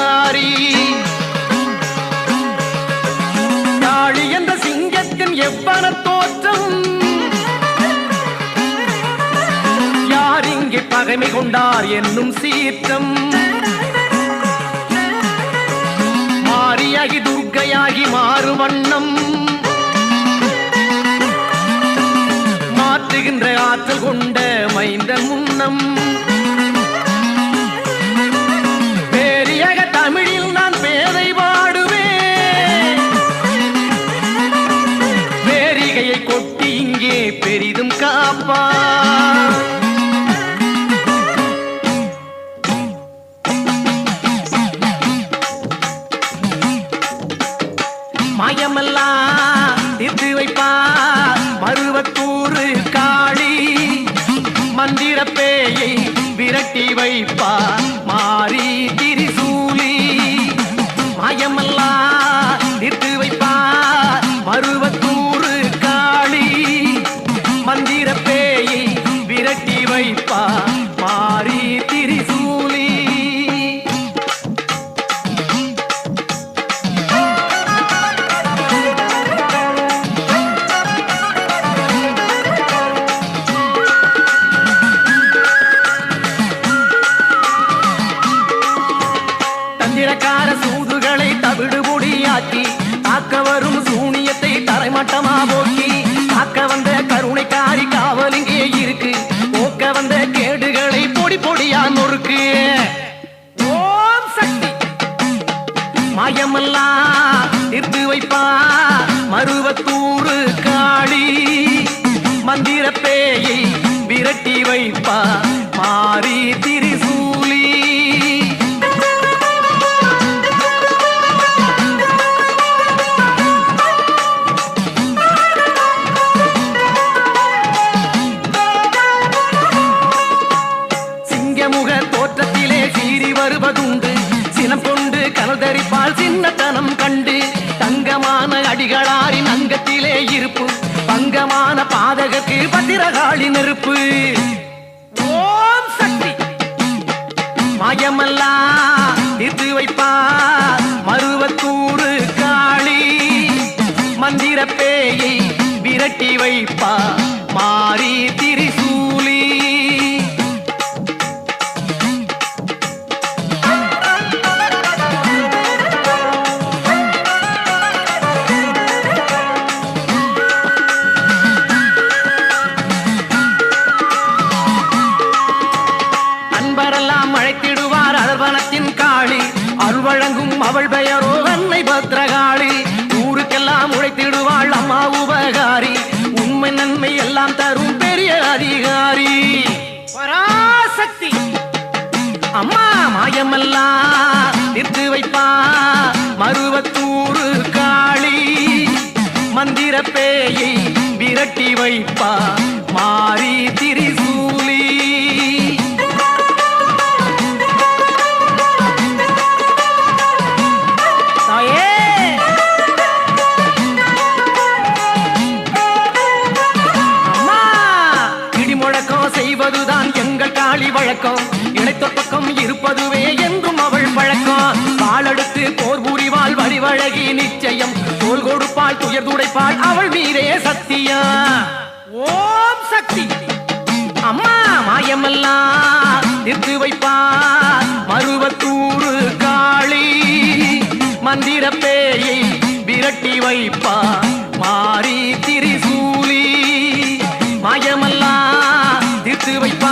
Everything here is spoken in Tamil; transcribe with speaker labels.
Speaker 1: அதிகாரி. காளி என்ற சிங்கத்தின் எவ்வன தோற்றம், யார் இங்கே பகைமை கொண்டார் என்னும் சீற்றம். மாரியாகி துர்க்கையாகி மாறு வண்ணம், மாற்றுகின்ற ஆற்றல் கொண்ட மைந்தன் முன்னம். பேரியாக தமிழில் நான் பேரை பாடுவேன், பேரிகையை கொட்டி இங்கே பெரிதும் காப்பா. மாயமெல்லாம் தீர்த்து வைப்பா மருவத்தூரு காளி, மந்திர பேயை விரட்டி வைப்பா மாறி திரிசூலி. மாயமெல்லாம் தீர்த்து வைப்பா மருவத்தூரு காளி, மந்திர பேயை விரட்டி வைப்பா மாறி திரிசூலி. தந்திரக்கார சூதுகளை தவிடு பொடியாக்கி, காக்க வரும் சூனியத்தை தரைமட்டமா போக்கி, காக்க வந்த கருணைக்காரி காவலிங்கே இருக்கு, போக்க வந்த கேடுகளை பொடி பொடியா நொறுக்கு. ஓம் சக்தி. மாயமெல்லாம் தீர்த்து வைப்பா மருவத்தூரு காளி, மந்திர பேயை விரட்டி வைப்பா மாறி திரிசூலி. முக தோற்றத்திலே சீறி வருவதுண்டு, சினம் கொண்டு கனதரிப்பால் சின்னத்தனம் கண்டு, தங்கமான அடிகளாரின் அங்கத்திலே இருப்பு, பங்கமான பாதகக்கு பத்திரகாளி நெருப்பு. ஓம் சக்தி. மாயமெல்லாம் தீர்த்து வைப்பா மருவத்தூரு காளி, மந்திர பேயை விரட்டி வைப்பா மாறி திரிசூலி. அழைத்திடுவார் அழல்வனத்தின் காளி, அருள் வழங்கும் அவள் பெயரோ அன்னை பத்ரகாளி. ஊருக்கெல்லாம் உழைத்திடுவாள் அம்மா உபகாரி, உண்மை நன்மை எல்லாம் தரும் பெரிய அதிகாரி. பராசக்தி. அம்மா மாயமெல்லாம் தீர்த்து வைப்பா மருவத்தூரு காளி, மந்திர பேயை விரட்டி வைப்பா மாறி திரிசூலி. செய்வதுதான் எங்கள் காளி வழக்கம், இணைத்த பக்கம் இருப்பதுவே என்றும் அவள் பழக்கம். பாலெடுத்து போர் புரிவாள் வடிவழகி நிச்சயம், தோல் கொடுப்பாள் துயர் துடைப்பாள் அவள் மீதே சத்தியம். ஓம் சக்தி. அம்மா மாயமெல்லாம் தீர்த்து வைப்பா மருவத்தூரு காளி, மந்திர பேயை விரட்டி வைப்பா மாறி திரிசூலி. மாயமெல்லாம் தீர்த்து வைப்பா